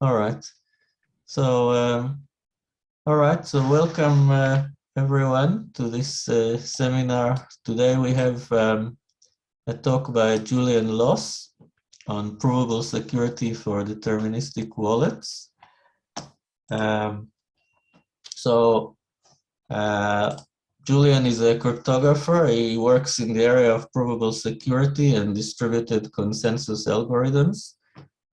All right. So, all right. So, welcome everyone to this seminar. Today we have a talk by Julian on provable security for deterministic wallets. So, Julian is a cryptographer. He works in the area of provable security and distributed consensus algorithms.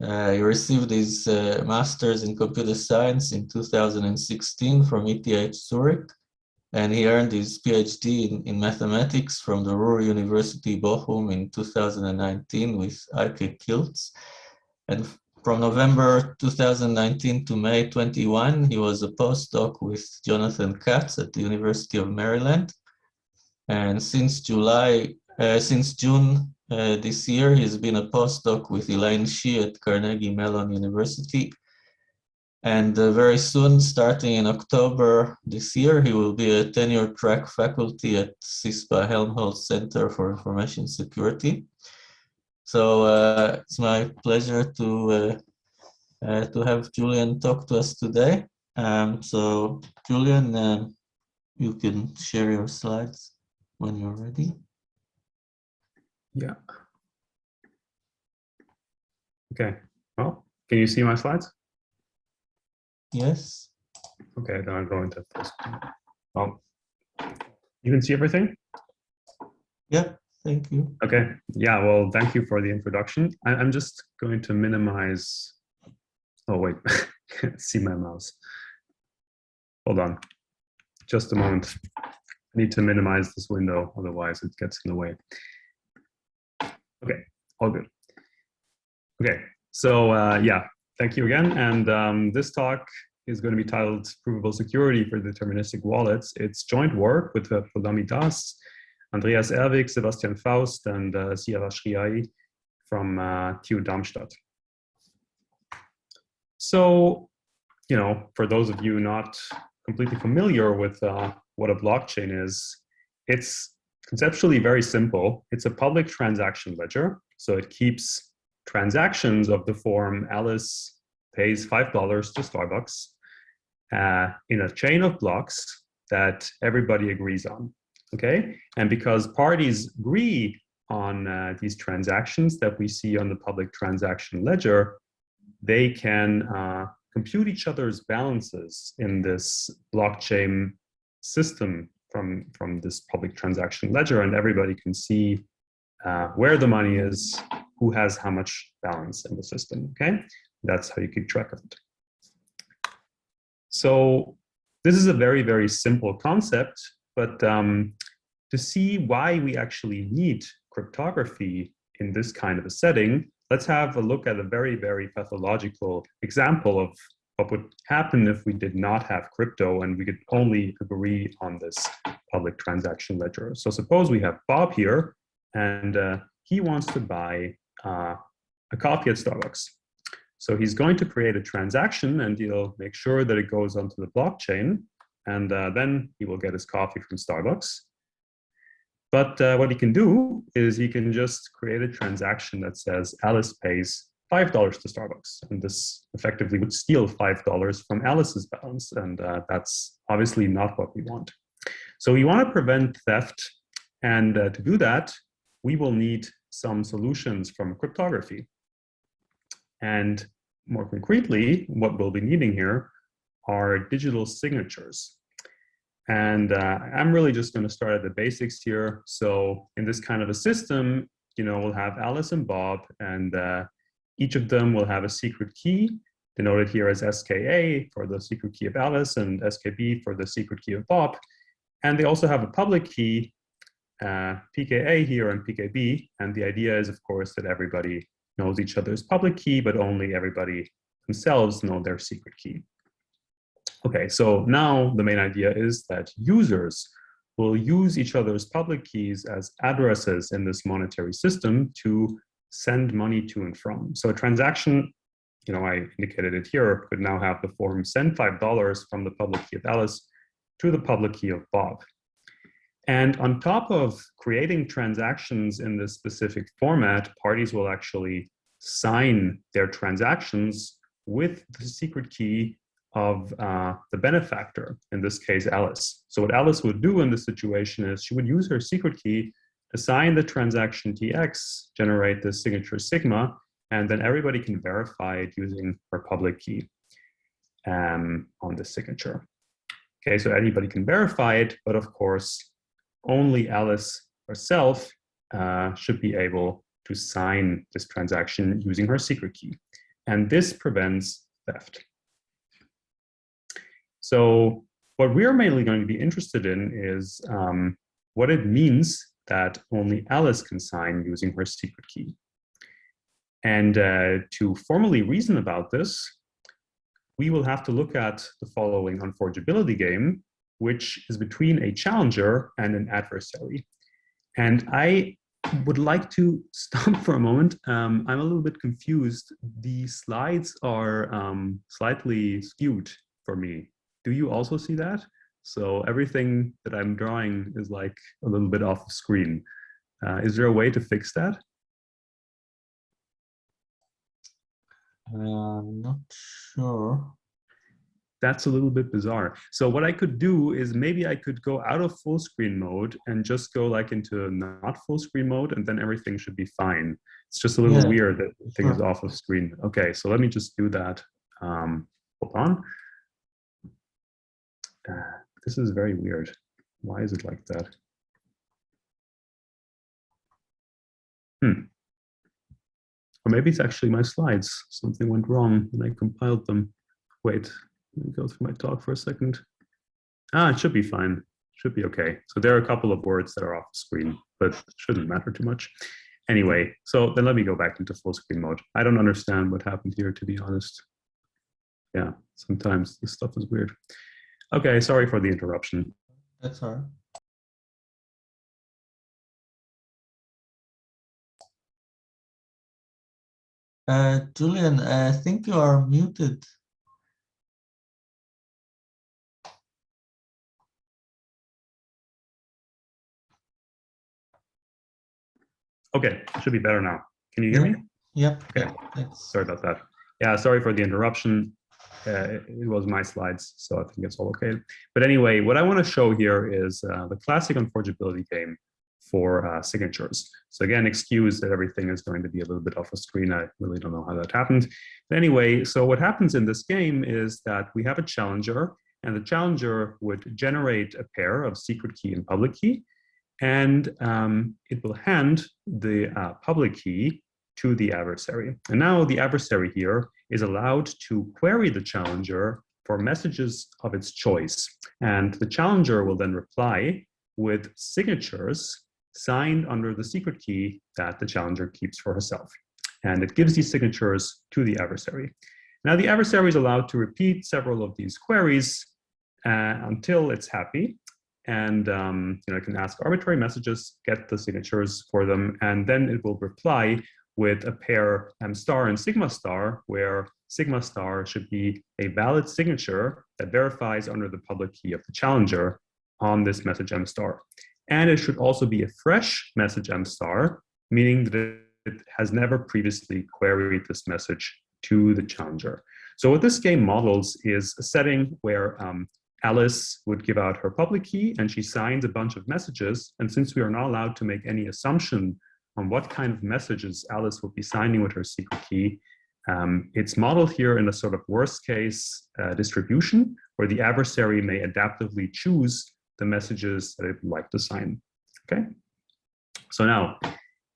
He received his master's in computer science in 2016 from ETH Zurich, and he earned his PhD in mathematics from the Ruhr University Bochum in 2019 with Eike Kiltz. And from November 2019 to May 21, he was a postdoc with Jonathan Katz at the University of Maryland. And since June this year, he's been a postdoc with Elaine Shi at Carnegie Mellon University. And very soon, starting in October this year, he will be a tenure track faculty at CISPA Helmholtz Center for Information Security. So it's my pleasure to have Julian talk to us today. So Julian, you can share your slides when you're ready. Yeah. Okay. Well, can you see my slides? Yes. Okay, then I'll go into this. You can see everything? Yeah, thank you. Okay. Yeah, well, thank you for the introduction. I'm just going to minimize. Oh, wait. See my mouse. Hold on. Just a moment. I need to minimize this window, otherwise it gets in the way. Okay, all good. Okay, so yeah, thank you again. And this talk is going to be titled Provable Security for Deterministic Wallets. It's joint work with Polami Das, Andreas Erwig, Sebastian Faust, and Siava Shriai from TU Darmstadt. So, you know, for those of you not completely familiar with what a blockchain is, it's conceptually very simple. It's a public transaction ledger. So it keeps transactions of the form Alice pays $5 to Starbucks in a chain of blocks that everybody agrees on, okay? And because parties agree on these transactions that we see on the public transaction ledger, they can compute each other's balances in this blockchain system from this public transaction ledger, and everybody can see where the money is, who has how much balance in the system, okay? That's how you keep track of it. So this is a very, very simple concept, but to see why we actually need cryptography in this kind of a setting, let's have a look at a very, very pathological example of what would happen if we did not have crypto and we could only agree on this public transaction ledger. So suppose we have Bob here, and he wants to buy a coffee at Starbucks. So he's going to create a transaction, and he'll make sure that it goes onto the blockchain, and then he will get his coffee from Starbucks. But what he can do is he can just create a transaction that says Alice pays $5 to Starbucks, and this effectively would steal $5 from Alice's balance, and that's obviously not what we want. So we want to prevent theft, and to do that, we will need some solutions from cryptography. And more concretely, what we'll be needing here are digital signatures. And I'm really just going to start at the basics here. So in this kind of a system, you know, we'll have Alice and Bob, and each of them will have a secret key, denoted here as SKA for the secret key of Alice and SKB for the secret key of Bob. And they also have a public key, PKA here and PKB. And the idea is, of course, that everybody knows each other's public key, but only everybody themselves know their secret key. Okay, so now the main idea is that users will use each other's public keys as addresses in this monetary system to send money to and from. So a transaction, you know, I indicated it here, could now have the form send $5 from the public key of Alice to the public key of Bob. And on top of creating transactions in this specific format, parties will actually sign their transactions with the secret key of the benefactor, in this case, Alice. So what Alice would do in this situation is she would use her secret key to sign the transaction TX, generate the signature sigma, and then everybody can verify it using her public key on the signature. Okay, so anybody can verify it, but of course, only Alice herself should be able to sign this transaction using her secret key. And this prevents theft. So what we're mainly going to be interested in is what it means that only Alice can sign using her secret key. And to formally reason about this, we will have to look at the following unforgeability game, which is between a challenger and an adversary. And I would like to stop for a moment. I'm a little bit confused. The slides are slightly skewed for me. Do you also see that? So everything that I'm drawing is like a little bit off the screen. Is there a way to fix that? Not sure. That's a little bit bizarre. So what I could do is maybe I could go out of full screen mode and just go like into not full screen mode, and then everything should be fine. It's just a little weird that the thing is off of screen. Okay, so let me just do that. Hold on. This is very weird. Why is it like that? Or maybe it's actually my slides. Something went wrong when I compiled them. Wait, let me go through my talk for a second. It should be fine. Should be okay. So there are a couple of words that are off the screen, but it shouldn't matter too much. Anyway, so then let me go back into full screen mode. I don't understand what happened here, to be honest. Yeah, sometimes this stuff is weird. Okay, sorry for the interruption. That's all right. Julian, I think you are muted. Okay, should be better now. Can you hear me? Yep. Okay. Thanks. Sorry about that. Yeah, sorry for the interruption. It was my slides, so I think it's all okay. But anyway, what I want to show here is the classic unforgeability game for signatures. So again, excuse that everything is going to be a little bit off the screen. I really don't know how that happened. But anyway, so what happens in this game is that we have a challenger, and the challenger would generate a pair of secret key and public key, and it will hand the public key to the adversary. And now the adversary here is allowed to query the challenger for messages of its choice. And the challenger will then reply with signatures signed under the secret key that the challenger keeps for herself. And it gives these signatures to the adversary. Now the adversary is allowed to repeat several of these queries until it's happy. And it can ask arbitrary messages, get the signatures for them, and then it will reply with a pair M star and sigma star, where sigma star should be a valid signature that verifies under the public key of the challenger on this message M star. And it should also be a fresh message M star, meaning that it has never previously queried this message to the challenger. So what this game models is a setting where Alice would give out her public key and she signs a bunch of messages. And since we are not allowed to make any assumption on what kind of messages Alice would be signing with her secret key, it's modeled here in a sort of worst case distribution where the adversary may adaptively choose the messages that it would like to sign. Okay. So now,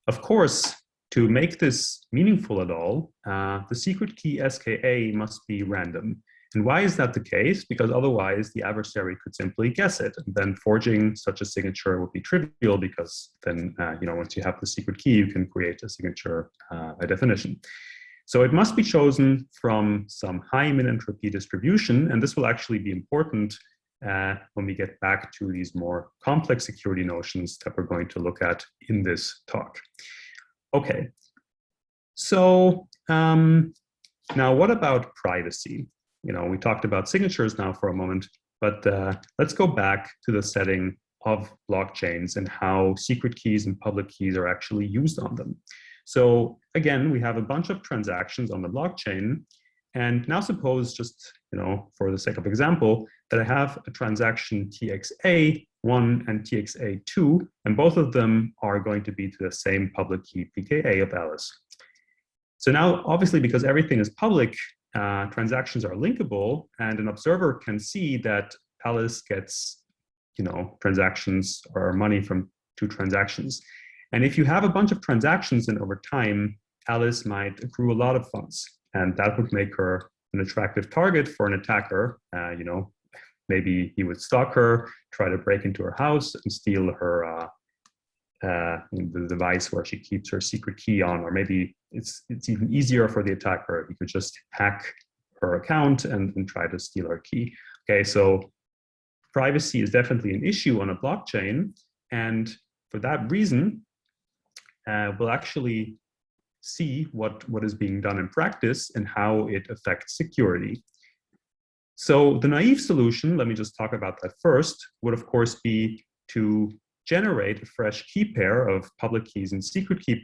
of course, to make this meaningful at all, the secret key SKA must be random. And why is that the case? Because otherwise the adversary could simply guess it. And then forging such a signature would be trivial because then, once you have the secret key, you can create a signature by definition. So it must be chosen from some high min-entropy distribution. And this will actually be important when we get back to these more complex security notions that we're going to look at in this talk. Okay, so now what about privacy? We talked about signatures now for a moment, but let's go back to the setting of blockchains and how secret keys and public keys are actually used on them. So again, we have a bunch of transactions on the blockchain, And now suppose, just for the sake of example, that I have a transaction TXA1 and TXA2, and both of them are going to be to the same public key pKa of Alice. So now, obviously, because everything is public, transactions are linkable, and an observer can see that Alice gets, transactions or money from 2 transactions. And if you have a bunch of transactions, and over time, Alice might accrue a lot of funds, and that would make her an attractive target for an attacker. Maybe he would stalk her, try to break into her house, and steal her the device where she keeps her secret key on, or maybe it's even easier for the attacker. He could just hack her account and try to steal her key. Okay, so privacy is definitely an issue on a blockchain, and for that reason, we'll actually see what is being done in practice and how it affects security. So the naive solution, let me just talk about that first, would of course be to generate a fresh key pair of public keys and secret key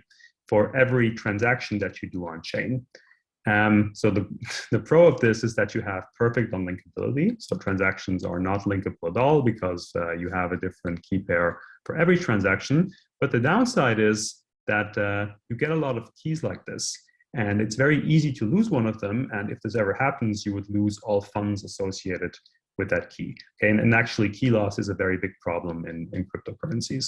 for every transaction that you do on chain. So the pro of this is that you have perfect unlinkability. So transactions are not linkable at all because you have a different key pair for every transaction. But the downside is that you get a lot of keys like this, and it's very easy to lose one of them. And if this ever happens, you would lose all funds associated with that key. Okay, and actually key loss is a very big problem in cryptocurrencies.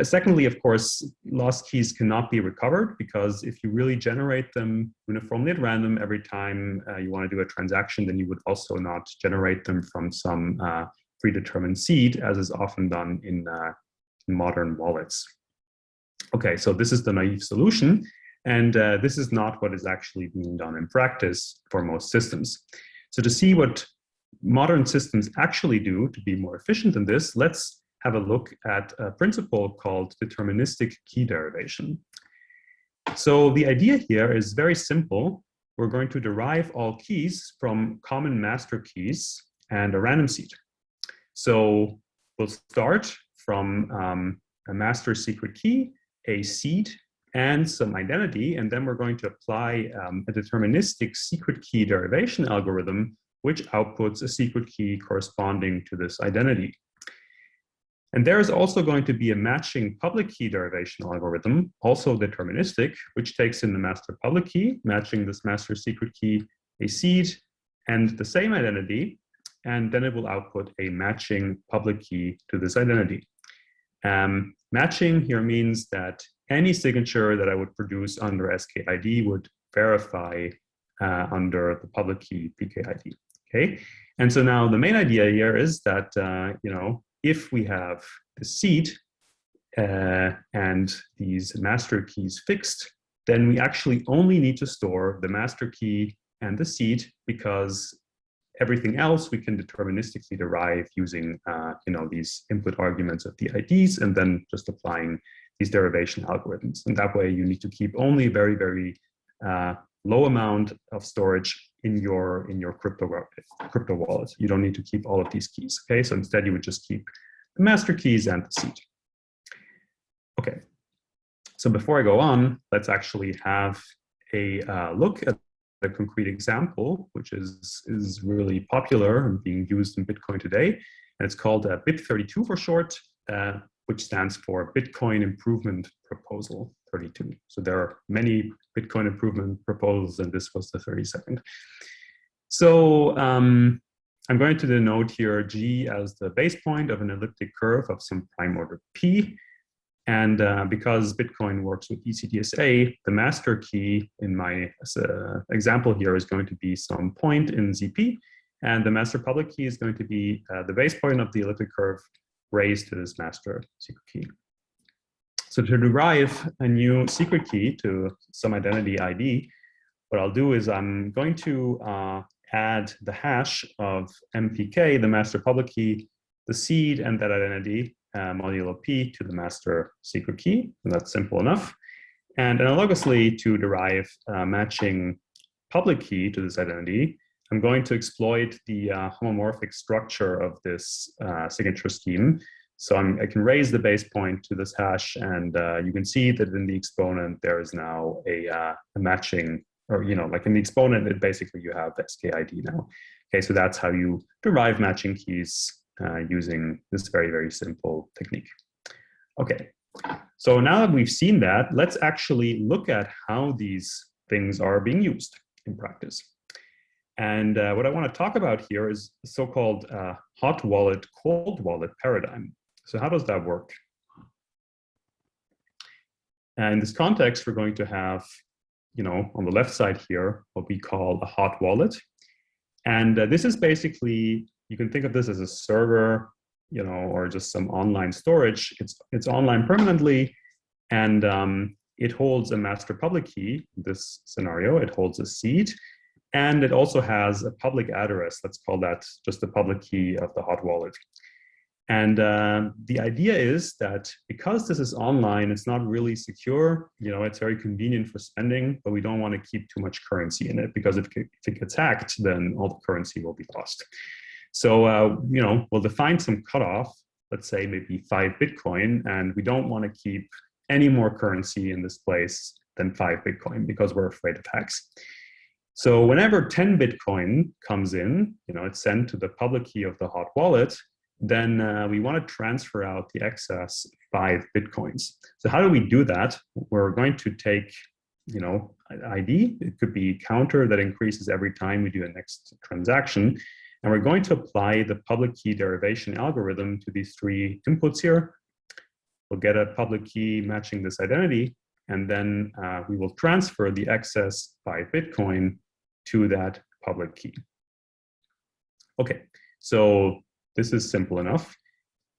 Secondly, of course, lost keys cannot be recovered, because if you really generate them uniformly at random every time you want to do a transaction, then you would also not generate them from some predetermined seed, as is often done in modern wallets. Okay, so this is the naive solution, and this is not what is actually being done in practice for most systems. So to see what modern systems actually do to be more efficient in this, let's have a look at a principle called deterministic key derivation. So the idea here is very simple. We're going to derive all keys from common master keys and a random seed. So we'll start from a master secret key, a seed, and some identity, and then we're going to apply a deterministic secret key derivation algorithm, which outputs a secret key corresponding to this identity. And there is also going to be a matching public key derivation algorithm, also deterministic, which takes in the master public key, matching this master secret key, a seed, and the same identity, and then it will output a matching public key to this identity. Matching here means that any signature that I would produce under SKID would verify under the public key PKID. Okay, and so now the main idea here is that if we have the seed and these master keys fixed, then we actually only need to store the master key and the seed, because everything else we can deterministically derive using these input arguments of the IDs, and then just applying these derivation algorithms. And that way you need to keep only a very, very low amount of storage in your crypto wallet. You don't need to keep all of these keys. Okay, so instead you would just keep the master keys and the seed. Okay, so before I go on, let's actually have a look at a concrete example, which is really popular and being used in Bitcoin today. And it's called BIP32 for short, which stands for Bitcoin Improvement Proposal 32. So there are many Bitcoin improvement proposals, and this was the 32nd. So I'm going to denote here G as the base point of an elliptic curve of some prime order P. And because Bitcoin works with ECDSA, the master key in my example here is going to be some point in ZP, and the master public key is going to be the base point of the elliptic curve raised to this master secret key. So to derive a new secret key to some identity ID, what I'll do is I'm going to add the hash of MPK, the master public key, the seed, and that identity, modulo P, to the master secret key, and that's simple enough. And analogously, to derive a matching public key to this identity, I'm going to exploit the homomorphic structure of this signature scheme. So I can raise the base point to this hash, and you can see that in the exponent there is now a matching or like in the exponent, it basically you have SKID now. Okay, so that's how you derive matching keys using this very, very simple technique. Okay, so now that we've seen that, let's actually look at how these things are being used in practice. And what I want to talk about here is the so-called hot wallet, cold wallet paradigm. So how does that work? And in this context, we're going to have, on the left side here, what we call a hot wallet. And this is basically, you can think of this as a server, or just some online storage. It's online permanently, and it holds a master public key. In this scenario, it holds a seed, and it also has a public address. Let's call that just the public key of the hot wallet. And the idea is that because this is online, it's not really secure. It's very convenient for spending, but we don't want to keep too much currency in it, because if it gets hacked, then all the currency will be lost. So, we'll define some cutoff, let's say maybe 5 Bitcoin, and we don't want to keep any more currency in this place than 5 Bitcoin because we're afraid of hacks. So whenever 10 Bitcoin comes in, it's sent to the public key of the hot wallet, then we want to transfer out the excess 5 Bitcoins. So how do we do that? We're going to take, ID. It could be counter that increases every time we do a next transaction. And we're going to apply the public key derivation algorithm to these 3 inputs here. We'll get a public key matching this identity, and then we will transfer the excess 5 Bitcoin to that public key. Okay, so this is simple enough.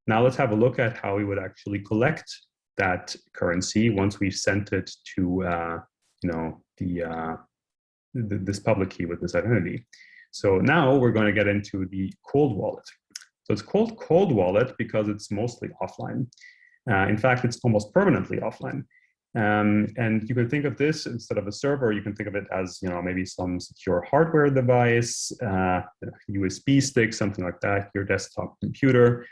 Now let's have a look at how we would actually collect that currency once we've sent it to this public key with this identity. So now we're going to get into the cold wallet. So it's called cold wallet because it's mostly offline. In fact, it's almost permanently offline. And you can think of this instead of a server, you can think of it as maybe some secure hardware device, USB stick, something like that, your desktop computer,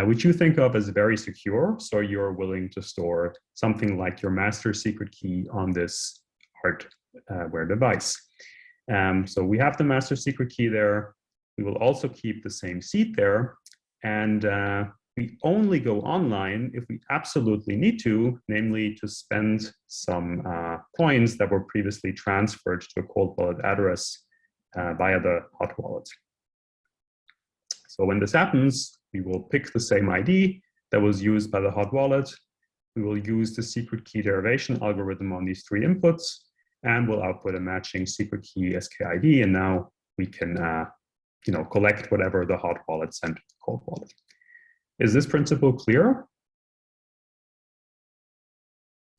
which you think of as very secure. So you're willing to store something like your master secret key on this hardware device. So we have the master secret key there. We will also keep the same seed there. And we only go online if we absolutely need to, namely to spend some coins that were previously transferred to a cold wallet address via the hot wallet. So when this happens, we will pick the same ID that was used by the hot wallet. We will use the secret key derivation algorithm on these 3 inputs, and we'll output a matching secret key SKID. And now we can collect whatever the hot wallet sent to the cold wallet. Is this principle clear?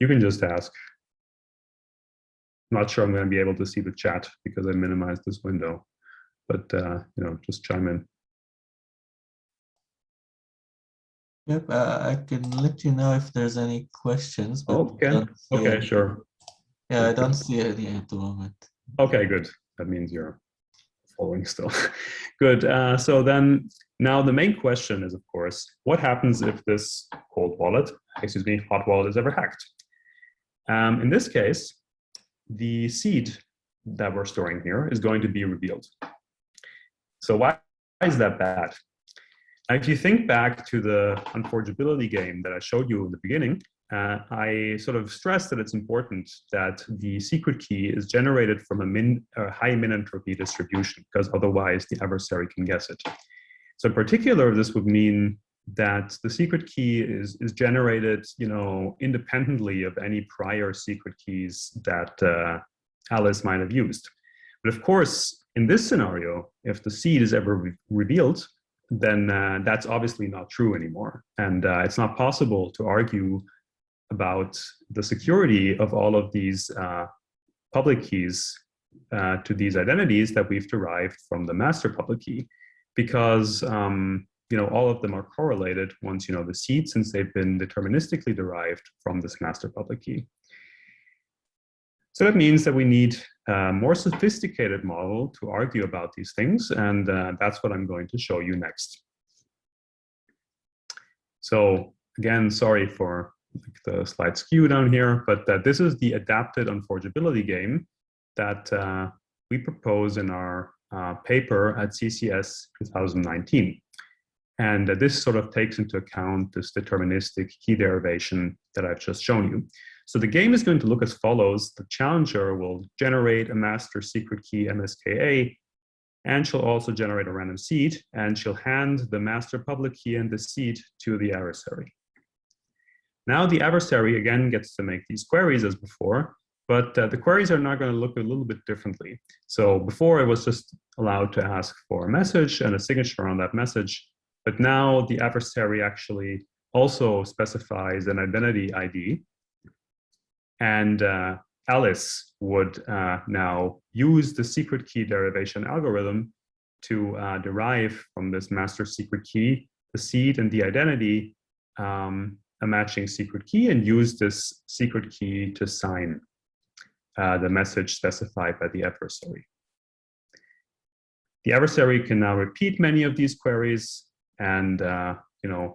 You can just ask. I'm not sure I'm going to be able to see the chat because I minimized this window, but just chime in. Yep, I can let you know if there's any questions. But okay, sure. Yeah, I don't see any at the moment. Okay, good. That means you're following still. Good. So then now the main question is, of course, what happens if this hot wallet is ever hacked? In this case, the seed that we're storing here is going to be revealed. So why is that bad? Now, if you think back to the Unforgeability game that I showed you in the beginning, I sort of stressed that it's important that the secret key is generated from a high min entropy distribution, because otherwise the adversary can guess it. So in particular, this would mean that the secret key is generated, independently of any prior secret keys that Alice might have used. But of course, in this scenario, if the seed is ever revealed, then that's obviously not true anymore. And it's not possible to argue about the security of all of these public keys to these identities that we've derived from the master public key, because all of them are correlated once you know the seed, since they've been deterministically derived from this master public key. So that means that we need a more sophisticated model to argue about these things, and that's what I'm going to show you next. So again, sorry for the slide skew down here, but this is the adapted Unforgeability game that we propose in our paper at CCS 2019. And this sort of takes into account this deterministic key derivation that I've just shown you. So the game is going to look as follows. The challenger will generate a master secret key MSKA, and she'll also generate a random seed, and she'll hand the master public key and the seed to the adversary. Now the adversary again gets to make these queries as before, but the queries are now going to look a little bit differently. So before, it was just allowed to ask for a message and a signature on that message. But now the adversary actually also specifies an identity ID. And Alice would now use the secret key derivation algorithm to derive from this master secret key, the seed and the identity, a matching secret key, and use this secret key to sign the message specified by the adversary. The adversary can now repeat many of these queries, and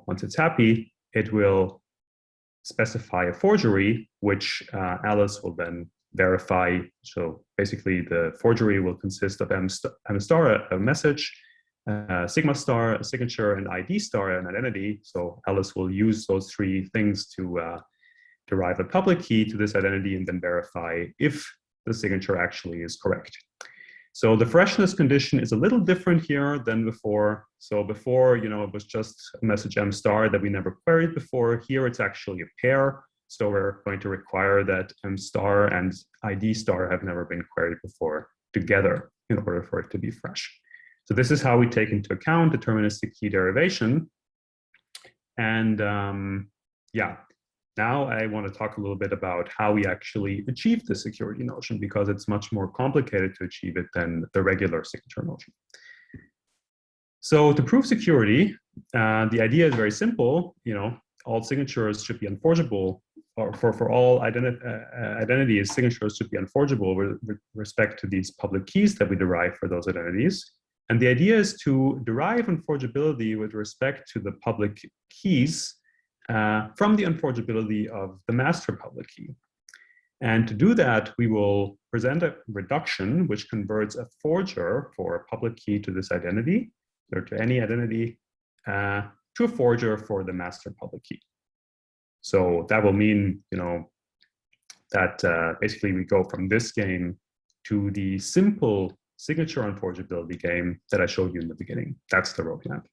once it's happy, it will specify a forgery, which Alice will then verify. So basically, the forgery will consist of M star, a message, sigma star, a signature, and ID star, an identity. So Alice will use those three things to derive a public key to this identity and then verify if the signature actually is correct. So the freshness condition is a little different here than before. So before, it was just a message M star that we never queried before. Here it's actually a pair. So we're going to require that M star and ID star have never been queried before together in order for it to be fresh. So this is how we take into account deterministic key derivation. And now I want to talk a little bit about how we actually achieve the security notion, because it's much more complicated to achieve it than the regular signature notion. So to prove security, the idea is very simple. All signatures should be unforgeable, or for all identities, signatures should be unforgeable with respect to these public keys that we derive for those identities. And the idea is to derive unforgeability with respect to the public keys from the unforgeability of the master public key. And to do that, we will present a reduction which converts a forger for a public key to this identity, or to any identity, to a forger for the master public key. So that will mean, that basically we go from this game to the simple signature unforgeability game that I showed you in the beginning. That's the roadmap.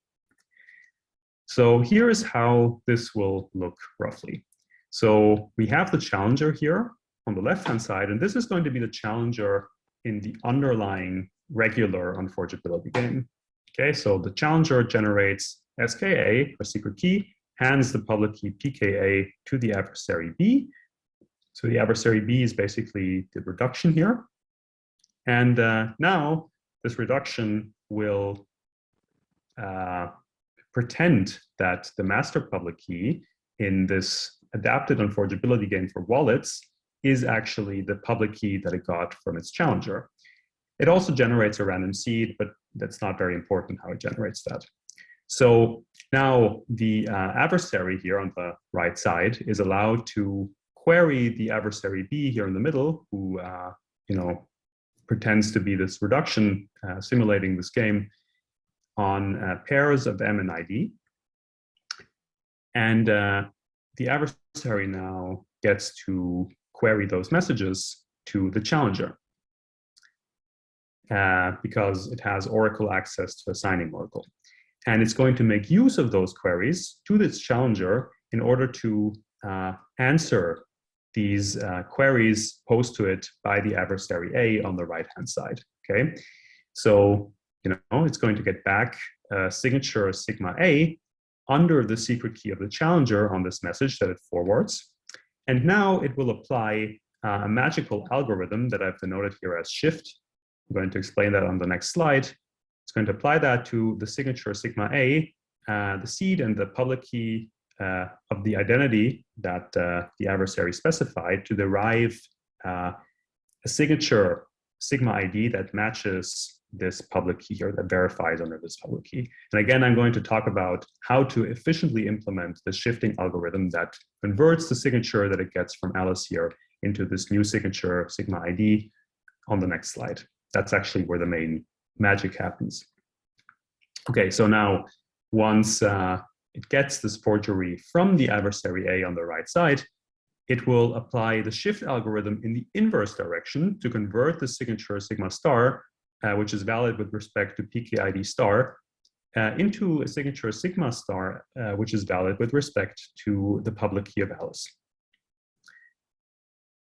So here is how this will look roughly. So we have the challenger here on the left-hand side, and this is going to be the challenger in the underlying regular unforgeability game. Okay, so the challenger generates SKA, a secret key, hands the public key PKA to the adversary B. So the adversary B is basically the reduction here. And now this reduction will pretend that the master public key in this adapted unforgeability game for wallets is actually the public key that it got from its challenger. It also generates a random seed, but that's not very important how it generates that. So now the adversary here on the right side is allowed to query the adversary B here in the middle, who pretends to be this reduction simulating this game, on pairs of M and ID. And the adversary now gets to query those messages to the challenger because it has Oracle access to a signing Oracle. And it's going to make use of those queries to this challenger in order to answer these queries posed to it by the adversary A on the right-hand side, okay? So, it's going to get back a signature sigma A under the secret key of the challenger on this message that it forwards. And now it will apply a magical algorithm that I've denoted here as shift. I'm going to explain that on the next slide. It's going to apply that to the signature sigma A, the seed and the public key of the identity that the adversary specified to derive a signature sigma ID that matches this public key here, that verifies under this public key. And again, I'm going to talk about how to efficiently implement the shifting algorithm that converts the signature that it gets from Alice here into this new signature sigma ID on the next slide. That's actually where the main magic happens. Okay, so now once it gets this forgery from the adversary A on the right side, it will apply the shift algorithm in the inverse direction to convert the signature sigma star, which is valid with respect to PKID star, into a signature sigma star, which is valid with respect to the public key of Alice.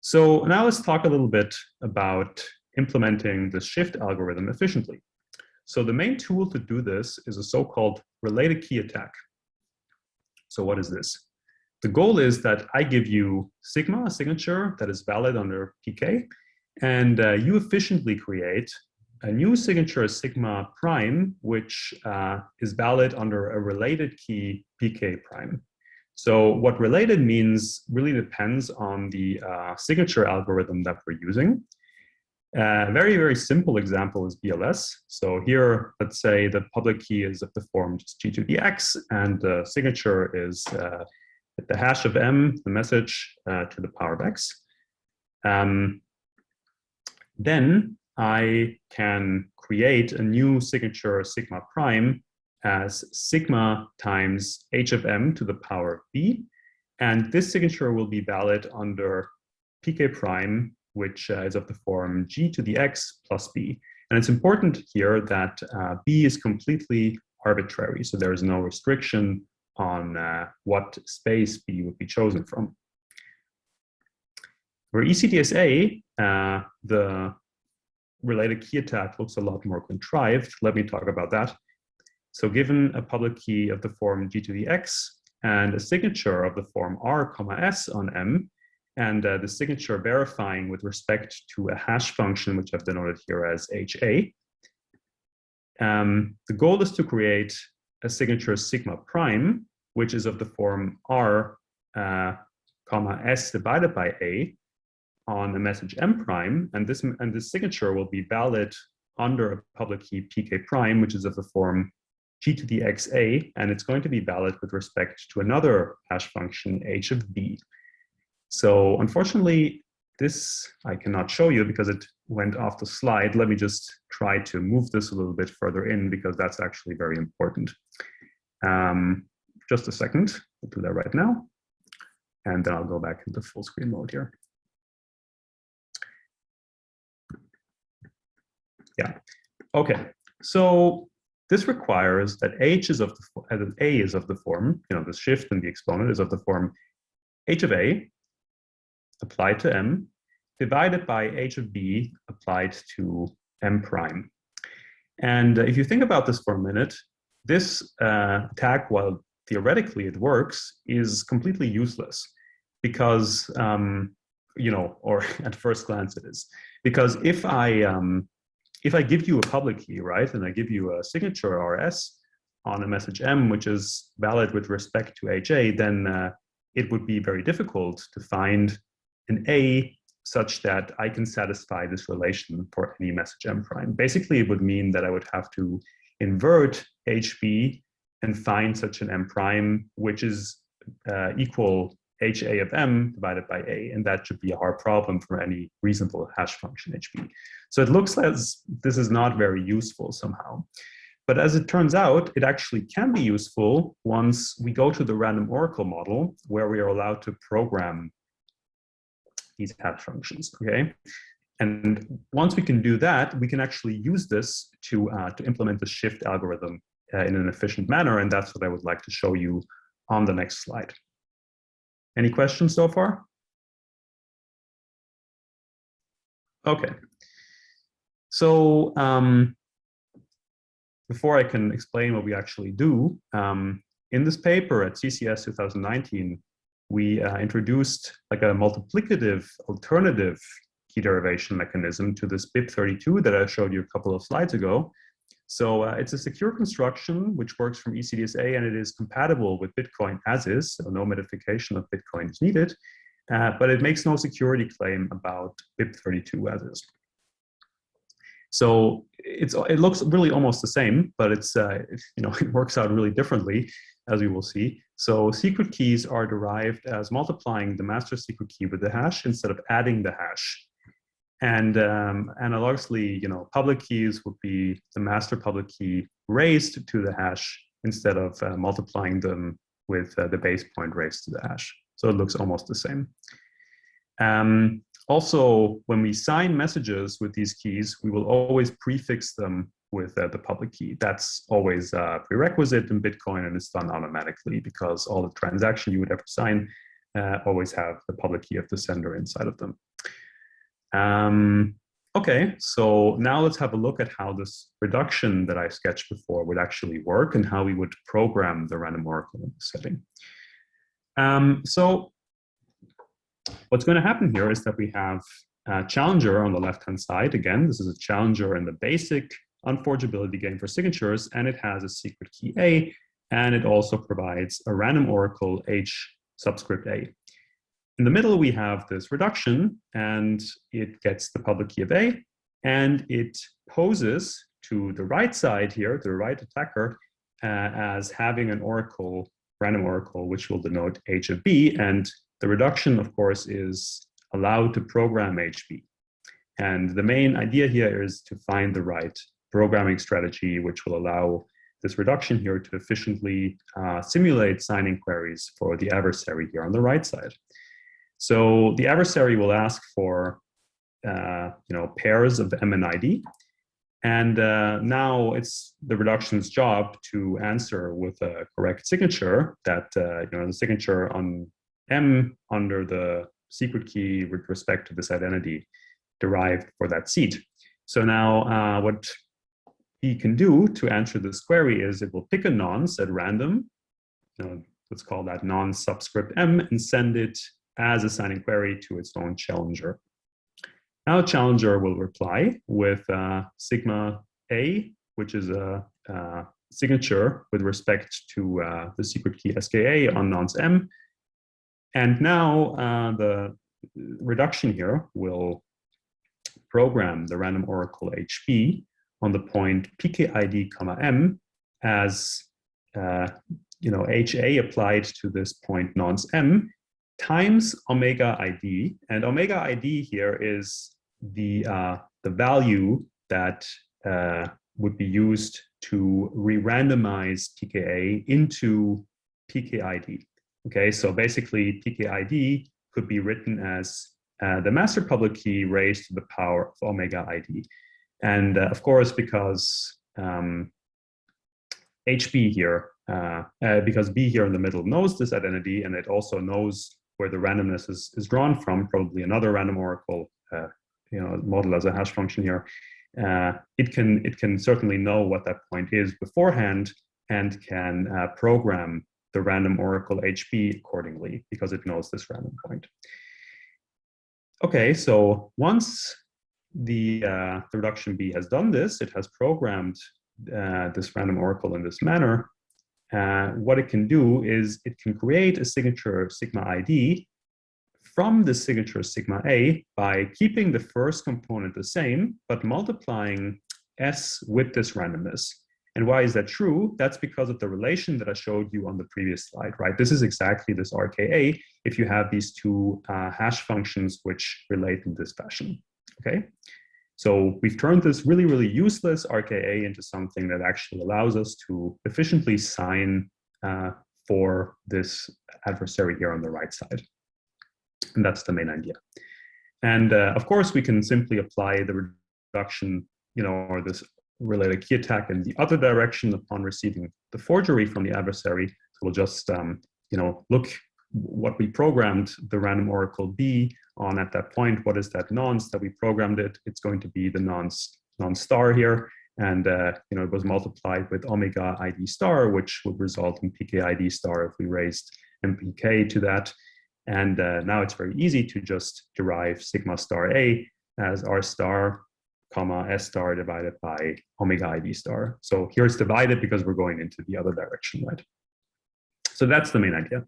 So now let's talk a little bit about implementing the shift algorithm efficiently. So the main tool to do this is a so-called related key attack. So what is this? The goal is that I give you sigma, a signature that is valid under PK, and you efficiently create a new signature sigma prime, which is valid under a related key PK prime. So what related means really depends on the signature algorithm that we're using. A very, very simple example is BLS. So here, let's say the public key is of the form just G to the X, and the signature is the hash of M, the message to the power of X. Then I can create a new signature sigma prime as sigma times h of m to the power of b. And this signature will be valid under pk prime, which is of the form g to the x plus b. And it's important here that b is completely arbitrary, so there is no restriction on what space b would be chosen from. For ECDSA, the related key attack looks a lot more contrived. Let me talk about that. So given a public key of the form g to the x and a signature of the form r comma s on m, and the signature verifying with respect to a hash function, which I've denoted here as HA, the goal is to create a signature sigma prime, which is of the form r comma s divided by a on a message m prime, and this signature will be valid under a public key pk prime, which is of the form g to the xa, and it's going to be valid with respect to another hash function h of b. So unfortunately, this I cannot show you because it went off the slide. Let me just try to move this a little bit further in because that's actually very important. Just a second, I'll do that right now. And then I'll go back into full screen mode here. Yeah, okay, so this requires that H is of the, A is of the form, the shift and the exponent is of the form H of A applied to M divided by H of B applied to M prime. And if you think about this for a minute, this attack, while theoretically it works, is completely useless because, or at first glance it is. Because if I give you a public key, right, and I give you a signature RS on a message M, which is valid with respect to HA, then it would be very difficult to find an A such that I can satisfy this relation for any message M prime. Basically, it would mean that I would have to invert HB and find such an M prime, which is equal HA of M divided by A, and that should be a hard problem for any reasonable hash function HB. So it looks like this is not very useful somehow. But as it turns out, it actually can be useful once we go to the random oracle model where we are allowed to program these hash functions, okay? And once we can do that, we can actually use this to implement the shift algorithm in an efficient manner, and that's what I would like to show you on the next slide. Any questions so far? Okay. So before I can explain what we actually do, in this paper at CCS 2019, we introduced like a multiplicative alternative key derivation mechanism to this BIP32 that I showed you a couple of slides ago. So it's a secure construction which works from ECDSA, and it is compatible with Bitcoin as is, so no modification of Bitcoin is needed, but it makes no security claim about BIP32 as is. So it looks really almost the same, but it works out really differently, as we will see. So secret keys are derived as multiplying the master secret key with the hash instead of adding the hash. And analogously, public keys would be the master public key raised to the hash instead of multiplying them with the base point raised to the hash. So it looks almost the same. Also, when we sign messages with these keys, we will always prefix them with the public key. That's always a prerequisite in Bitcoin, and it's done automatically because all the transactions you would ever sign always have the public key of the sender inside of them. Okay, so now let's have a look at how this reduction that I sketched before would actually work and how we would program the random oracle in this setting. So what's going to happen here is that we have a challenger on the left-hand side. Again, this is a challenger in the basic unforgeability game for signatures, and it has a secret key A, and it also provides a random oracle H subscript A. In the middle, we have this reduction, and it gets the public key of A, and it poses to the right side here, to the right attacker, as having an oracle, random oracle, which will denote H of B, and the reduction, of course, is allowed to program HB. And the main idea here is to find the right programming strategy, which will allow this reduction here to efficiently simulate signing queries for the adversary here on the right side. So the adversary will ask for pairs of M and ID. And now it's the reduction's job to answer with a correct signature that the signature on M under the secret key with respect to this identity derived for that seed. So now what he can do to answer this query is it will pick a nonce at random, let's call that nonce subscript M, and send it as a signing query to its own challenger. Now challenger will reply with sigma A, which is a signature with respect to the secret key SKA on nonce M. And now the reduction here will program the random oracle HP on the point PKID, M as HA applied to this point nonce M times omega ID. And omega ID here is the value that would be used to re-randomize PKA into PKID. Okay, so basically PKID could be written as the master public key raised to the power of omega ID. And of course, because HB here, because B here in the middle knows this identity, and it also knows where the randomness is drawn from, probably another random oracle, model as a hash function here, it can certainly know what that point is beforehand and can program the random oracle HB accordingly because it knows this random point. Okay, so once the reduction B has done this, it has programmed this random oracle in this manner. What it can do is it can create a signature sigma ID from the signature sigma A by keeping the first component the same, but multiplying S with this randomness. And why is that true? That's because of the relation that I showed you on the previous slide, right? This is exactly this RKA if you have these two hash functions which relate in this fashion, okay? So we've turned this really, really useless RKA into something that actually allows us to efficiently sign for this adversary here on the right side. And that's the main idea. And of course, we can simply apply the reduction, or this related key attack in the other direction upon receiving the forgery from the adversary. So we'll just, look what we programmed the random oracle B on at that point. What is that nonce that we programmed it? It's going to be the nonce star here. And, it was multiplied with omega ID star, which would result in PKID star if we raised MPK to that. And now it's very easy to just derive sigma star A as R star, comma S star divided by omega ID star. So here it's divided because we're going into the other direction, right? So that's the main idea.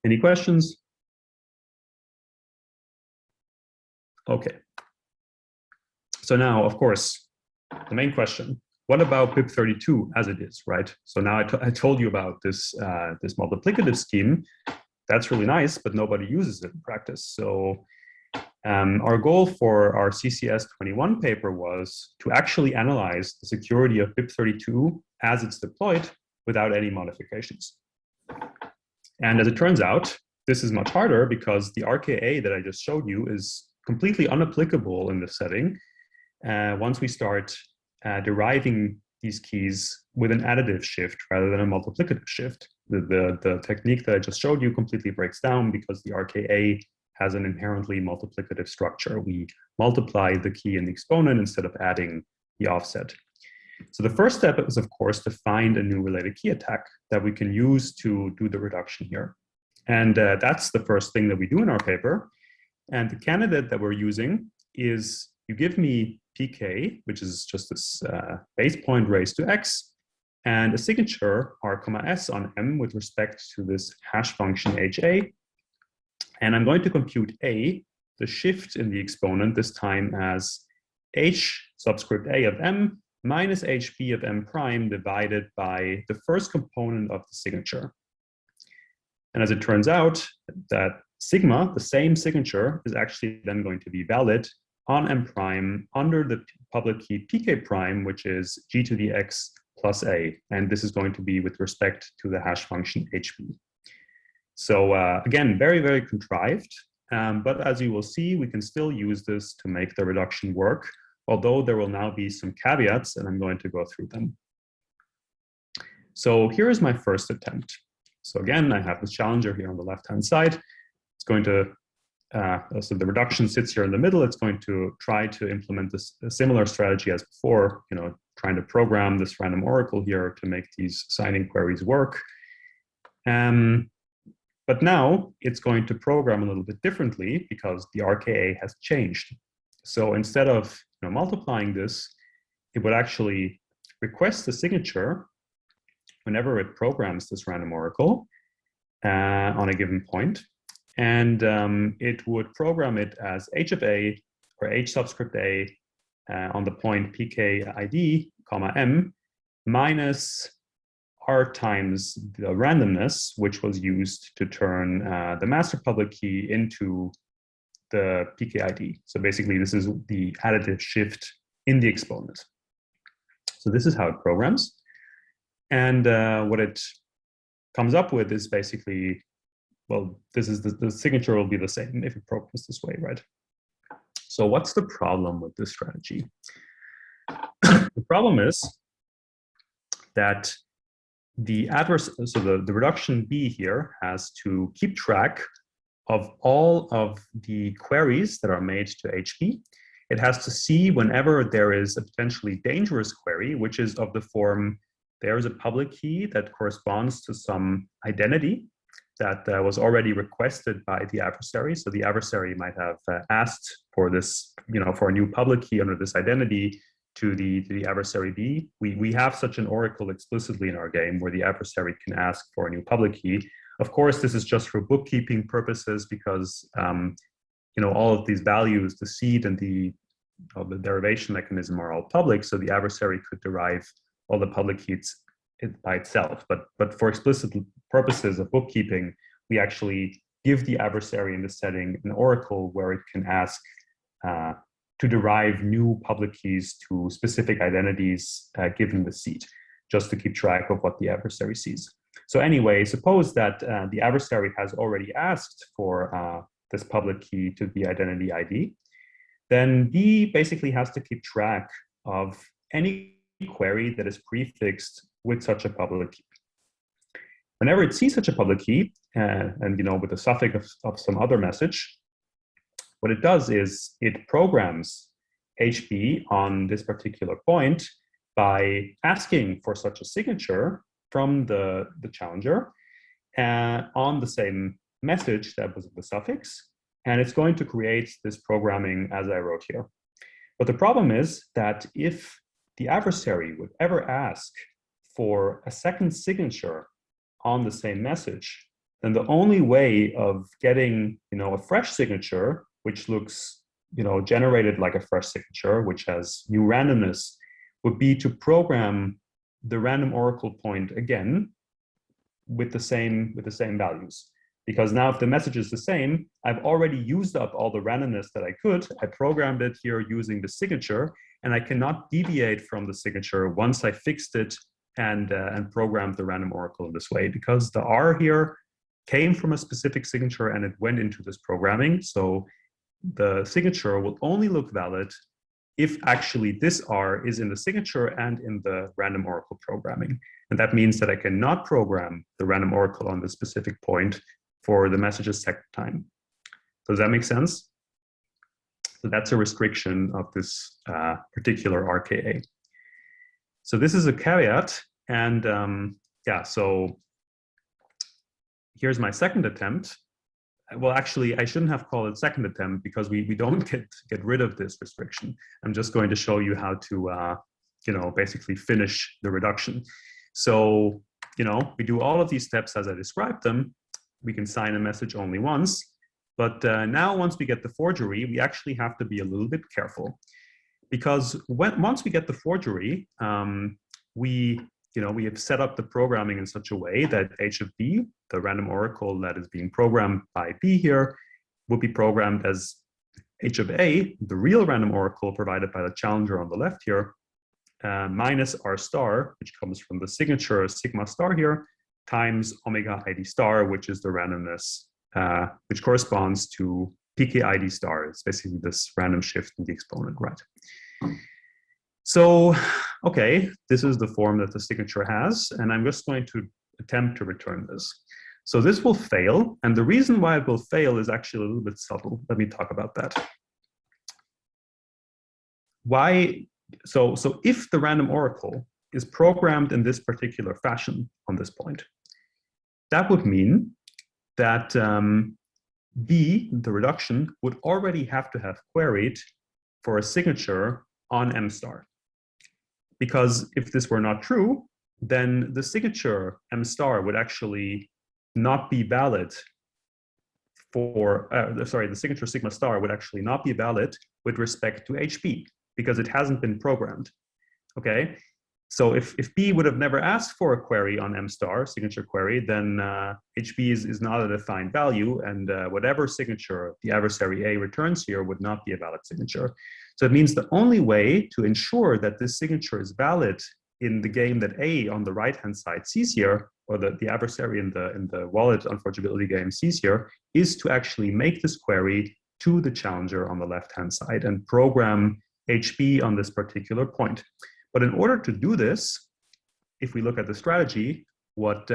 Any questions? Okay. So now, of course, the main question, what about BIP32 as it is, right? So now I told you about this, this multiplicative scheme. That's really nice, but nobody uses it in practice. So Our goal for our CCS 21 paper was to actually analyze the security of BIP32 as it's deployed without any modifications. And as it turns out, this is much harder because the RKA that I just showed you is completely unapplicable in this setting once we start deriving these keys with an additive shift rather than a multiplicative shift. The technique that I just showed you completely breaks down because the RKA has an inherently multiplicative structure. We multiply the key in the exponent instead of adding the offset. So the first step is, of course, to find a new related key attack that we can use to do the reduction here. And that's the first thing that we do in our paper. And the candidate that we're using is, you give me pk, which is just this base point raised to x, and a signature r, s on m with respect to this hash function ha. And I'm going to compute a, the shift in the exponent, this time as h subscript a of m minus hb of m prime divided by the first component of the signature. And as it turns out, that sigma, the same signature, is actually then going to be valid on m prime under the public key pk prime, which is g to the x plus a. And this is going to be with respect to the hash function hb. So again, very, very contrived. But as you will see, we can still use this to make the reduction work, although there will now be some caveats, and I'm going to go through them. So here is my first attempt. So again, I have this challenger here on the left-hand side. It's going to, so the reduction sits here in the middle. It's going to try to implement this a similar strategy as before, trying to program this random oracle here to make these signing queries work. But now it's going to program a little bit differently because the RKA has changed. So instead of multiplying this, it would actually request the signature whenever it programs this random oracle on a given point. And it would program it as h of a or h subscript a on the point pk id, comma m, minus r times the randomness, which was used to turn the master public key into the pkid. So basically, this is the additive shift in the exponent. So this is how it programs. And what it comes up with is basically, well, this is the signature will be the same if it programs this way, right? So what's the problem with this strategy? The problem is that the reduction B here has to keep track of all of the queries that are made to HB. It has to see whenever there is a potentially dangerous query, which is of the form, there is a public key that corresponds to some identity that was already requested by the adversary. So the adversary might have asked for this, for a new public key under this identity to the adversary B. We have such an oracle explicitly in our game where the adversary can ask for a new public key. Of course, this is just for bookkeeping purposes because all of these values, the seed and the derivation mechanism are all public, so the adversary could derive all the public keys by itself. But for explicit purposes of bookkeeping, we actually give the adversary in this setting an oracle where it can ask to derive new public keys to specific identities given the seed, just to keep track of what the adversary sees. So anyway, suppose that the adversary has already asked for this public key to the identity ID, then B basically has to keep track of any query that is prefixed with such a public key. Whenever it sees such a public key, and with a suffix of some other message, what it does is it programs HB on this particular point by asking for such a signature from the challenger on the same message that was the suffix, and it's going to create this programming as I wrote here. But the problem is that if the adversary would ever ask for a second signature on the same message, then the only way of getting a fresh signature, which looks generated like a fresh signature, which has new randomness, would be to program the random oracle point again with the same values. Because now if the message is the same, I've already used up all the randomness that I could. I programmed it here using the signature, and I cannot deviate from the signature once I fixed it and programmed the random oracle in this way, because the R here came from a specific signature and it went into this programming. So the signature will only look valid if actually this R is in the signature and in the random oracle programming. And that means that I cannot program the random oracle on this specific point for the message's second time. Does that make sense? So that's a restriction of this particular RKA. So this is a caveat. And yeah, so here's my second attempt. Well, actually, I shouldn't have called it second attempt because we don't get rid of this restriction. I'm just going to show you how to, basically finish the reduction. So, we do all of these steps as I described them. We can sign a message only once. But now once we get the forgery, we actually have to be a little bit careful. Because once we get the forgery, we have set up the programming in such a way that h of b, the random oracle that is being programmed by b here, will be programmed as h of a, the real random oracle provided by the challenger on the left here, minus r star, which comes from the signature sigma star here, times omega id star, which is the randomness, which corresponds to pk id star. It's basically this random shift in the exponent, right? So, okay, this is the form that the signature has, and I'm just going to attempt to return this. So this will fail, and the reason why it will fail is actually a little bit subtle. Let me talk about that. Why? So if the random oracle is programmed in this particular fashion on this point, that would mean that B, the reduction, would already have to have queried for a signature on M star. Because if this were not true, then the signature M star would actually not be valid for, the signature sigma star would actually not be valid with respect to HB because it hasn't been programmed, okay? So if B would have never asked for a query on M star, signature query, then HB is not a defined value, and whatever signature the adversary A returns here would not be a valid signature. So it means the only way to ensure that this signature is valid in the game that A on the right-hand side sees here, or the adversary in the wallet unforgeability game sees here, is to actually make this query to the challenger on the left-hand side and program HB on this particular point. But in order to do this, if we look at the strategy, what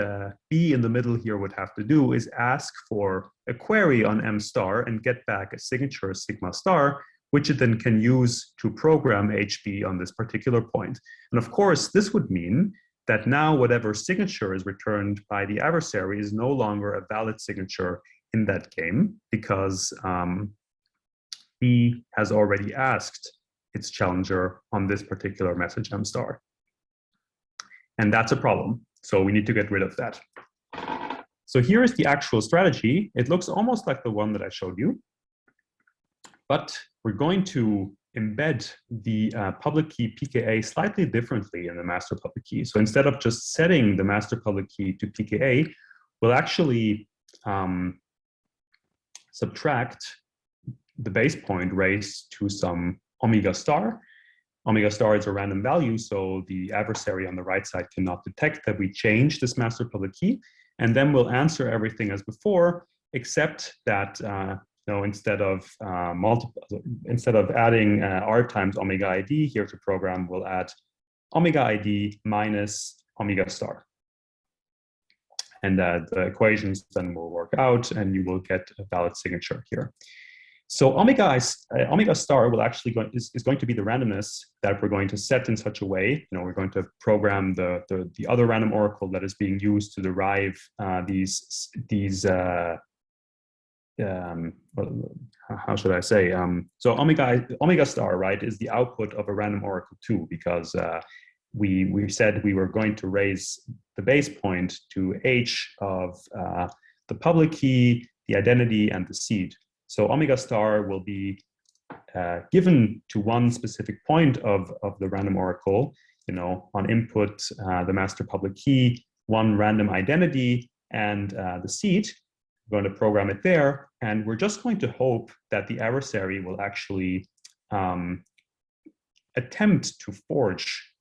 B in the middle here would have to do is ask for a query on M star and get back a signature sigma star, which it then can use to program HB on this particular point. And of course, this would mean that now whatever signature is returned by the adversary is no longer a valid signature in that game because B has already asked its challenger on this particular message M star. And that's a problem. So we need to get rid of that. So here is the actual strategy. It looks almost like the one that I showed you, but we're going to embed the public key pKa slightly differently in the master public key. So instead of just setting the master public key to pKa, we'll actually subtract the base point raised to some omega star. Omega star is a random value, so the adversary on the right side cannot detect that we changed this master public key. And then we'll answer everything as before, except that instead of adding r times omega id here to program, we'll add omega id minus omega star. And the equations then will work out, and you will get a valid signature here. So omega star will actually is going to be the randomness that we're going to set in such a way. We're going to program the other random oracle that is being used to derive these how should I say? So omega star, right, is the output of a random oracle 2 because we said we were going to raise the base point to h of the public key, the identity, and the seed. So omega star will be given to one specific point of the random oracle, on input, the master public key, one random identity, and the seed. We're going to program it there, and we're just going to hope that the adversary will actually attempt to forge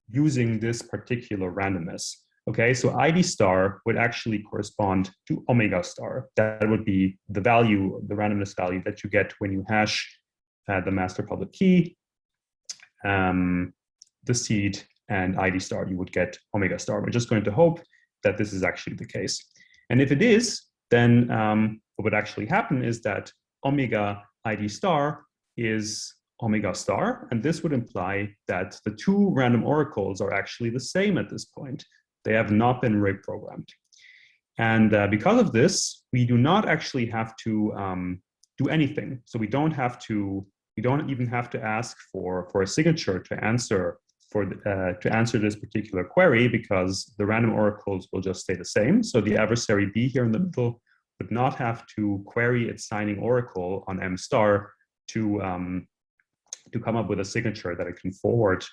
using this particular randomness. Okay, so ID star would actually correspond to omega star. That would be the value, the randomness value that you get when you hash the master public key, the seed, and ID star, you would get omega star. We're just going to hope that this is actually the case. And if it is, then what would actually happen is that omega ID star is omega star, and this would imply that the two random oracles are actually the same at this point. They have not been reprogrammed. And because of this, we do not actually have to do anything. So we don't even have to ask for a signature to answer this particular query, because the random oracles will just stay the same. So the adversary B here in the middle would not have to query its signing oracle on M star to come up with a signature that it can forward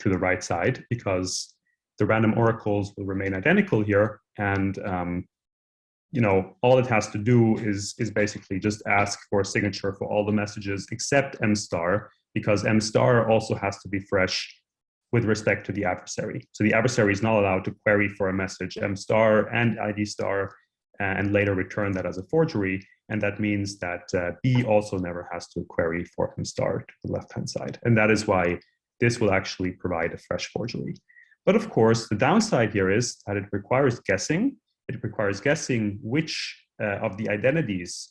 to the right side, because the random oracles will remain identical here. And all it has to do is basically just ask for a signature for all the messages except M star, because M star also has to be fresh with respect to the adversary. So the adversary is not allowed to query for a message M star and ID star and later return that as a forgery. And that means that B also never has to query for M star to the left-hand side. And that is why this will actually provide a fresh forgery. But of course, the downside here is that it requires guessing. It requires guessing which of the identities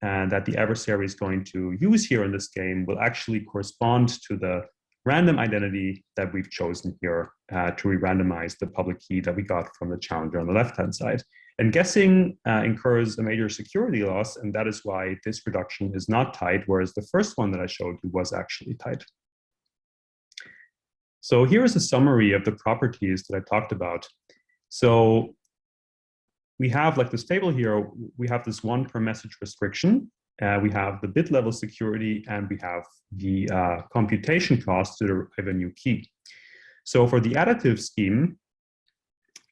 that the adversary is going to use here in this game will actually correspond to the random identity that we've chosen here to re-randomize the public key that we got from the challenger on the left-hand side. And guessing incurs a major security loss, and that is why this reduction is not tight, whereas the first one that I showed you was actually tight. So here is a summary of the properties that I talked about. So we have, like this table here, we have this one per message restriction. We have the bit level security, and we have the computation cost to derive a new key. So for the additive scheme,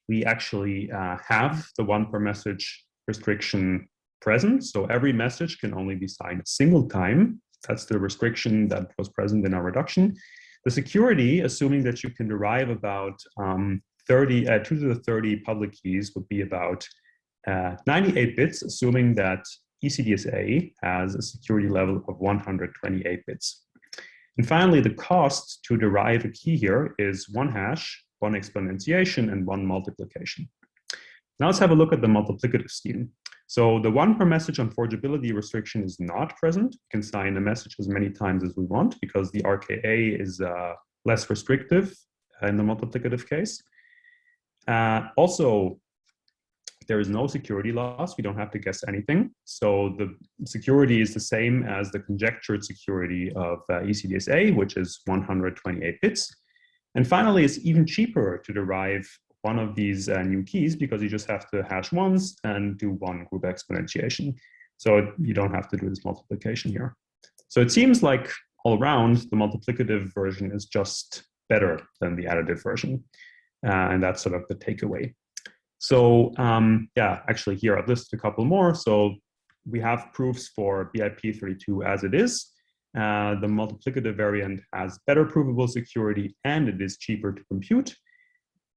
we actually have the one per message restriction present. So every message can only be signed a single time. That's the restriction that was present in our reduction. The security, assuming that you can derive about 2 to the 30 public keys, would be about 98 bits, assuming that ECDSA has a security level of 128 bits. And finally, the cost to derive a key here is 1 hash, 1 exponentiation, and 1 multiplication. Now let's have a look at the multiplicative scheme. So the one per message unforgeability restriction is not present. We can sign a message as many times as we want because the RKA is less restrictive in the multiplicative case. Also, there is no security loss. We don't have to guess anything. So the security is the same as the conjectured security of ECDSA, which is 128 bits. And finally, it's even cheaper to derive one of these new keys because you just have to hash once and do 1 group exponentiation. So you don't have to do this multiplication here. So it seems like all around, the multiplicative version is just better than the additive version. And that's sort of the takeaway. So yeah, actually here I've listed a couple more. So we have proofs for BIP32 as it is. The multiplicative variant has better provable security and it is cheaper to compute.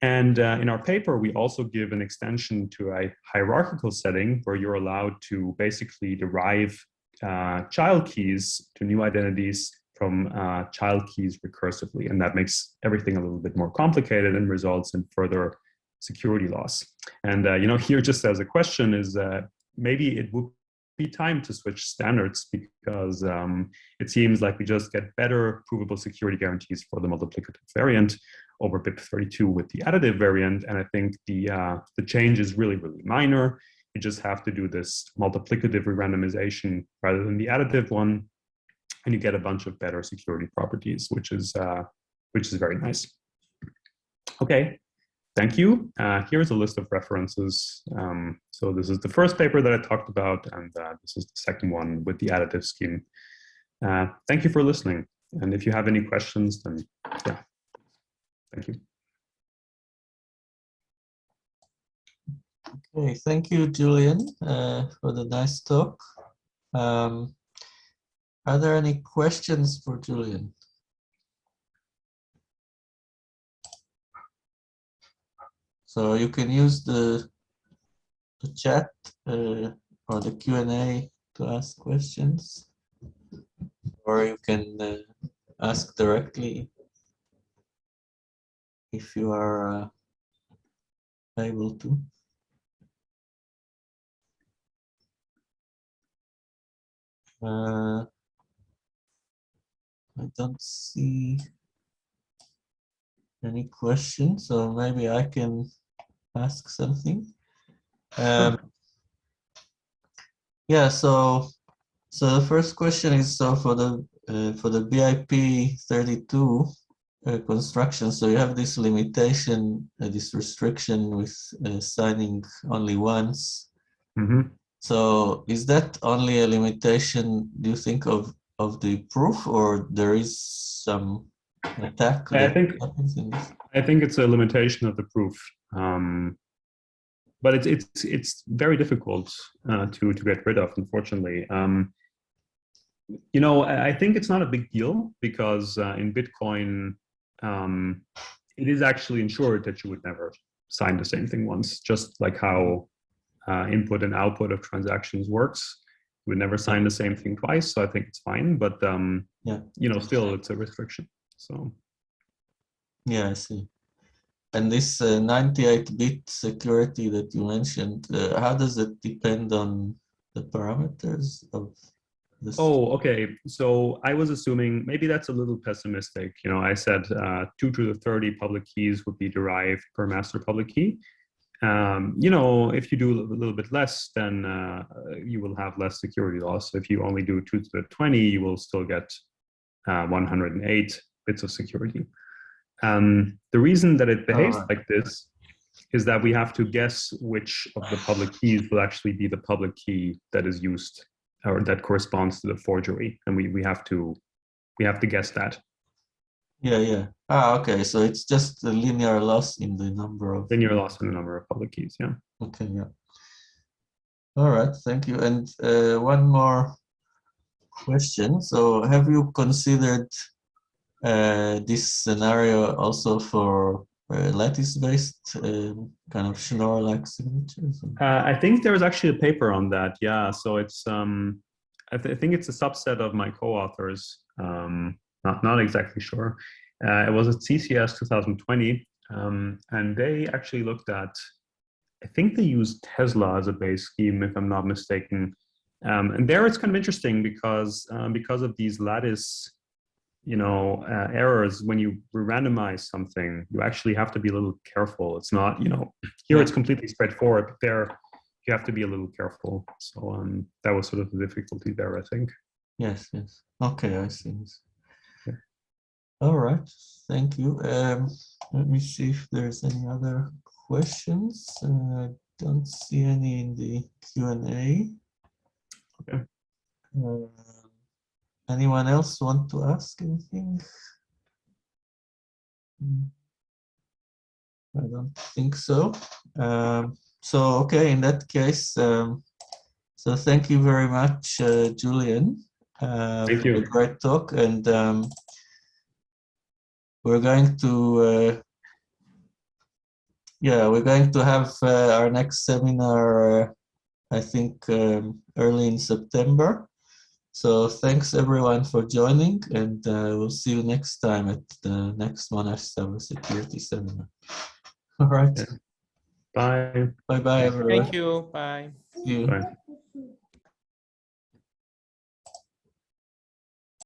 And in our paper, we also give an extension to a hierarchical setting where you're allowed to basically derive child keys to new identities from child keys recursively. And that makes everything a little bit more complicated and results in further security loss. And here just as a question is maybe it would be time to switch standards because it seems like we just get better provable security guarantees for the multiplicative variant over BIP32 with the additive variant. And I think the change is really, really minor. You just have to do this multiplicative re-randomization rather than the additive one. And you get a bunch of better security properties, which is very nice. Okay, thank you. Here's a list of references. So this is the first paper that I talked about, and this is the second one with the additive scheme. Thank you for listening. And if you have any questions, then yeah. Thank you. Okay, thank you, Julian, for the nice talk. Are there any questions for Julian? So you can use the chat or the Q&A to ask questions, or you can ask directly if you are able to. I don't see any questions, so maybe I can ask something. Yeah, so the first question is, so for the BIP 32 construction, so you have this limitation, this restriction with signing only once. Mm-hmm. So is that only a limitation, do you think, of the proof, or there is some attack that happens in this? I think it's a limitation of the proof. But it's very difficult to get rid of, unfortunately. You know, I think it's not a big deal because in Bitcoin, it is actually ensured that you would never sign the same thing once, just like how input and output of transactions works. You would never sign the same thing twice, so I think it's fine. But you know, still, it's a restriction. So yeah, I see. And this 98-bit security that you mentioned, how does it depend on the parameters of this? Oh, okay. So I was assuming maybe that's a little pessimistic. You know, I said 2 to the 30 public keys would be derived per master public key. You know, if you do a little bit less, then you will have less security loss. So if you only do 2 to the 20, you will still get 108 bits of security. The reason that it behaves like this is that we have to guess which of the public keys will actually be the public key that is used or that corresponds to the forgery, and we have to guess that. Yeah. Okay. So it's just a linear loss in the number of public keys. Yeah. Okay. Yeah. All right. Thank you. And one more question. So have you considered this scenario also for lattice-based kind of Schnorr-like signatures? I think there was actually a paper on that. Yeah. So it's I think it's a subset of my co-authors. Not exactly sure. It was at CCS 2020, and they actually looked at. I think they used Tesla as a base scheme, if I'm not mistaken. And there it's kind of interesting because of these lattice, you know, errors. When you randomize something, you actually have to be a little careful. It's not, you know, here it's completely straightforward, but there you have to be a little careful. So that was sort of the difficulty there, I think. Yes. Okay, I see. Okay. All right, thank you. Let me see if there's any other questions. I don't see any in the Q&A. Okay. Anyone else want to ask anything? I don't think so. Okay, in that case, so thank you very much, Julian, for the great talk. And we're going to have our next seminar, I think, early in September. So thanks everyone for joining, and we'll see you next time at the next Monash Cybersecurity Seminar. All right. Bye. Bye-bye, everyone. Thank you. Bye. See you. Bye.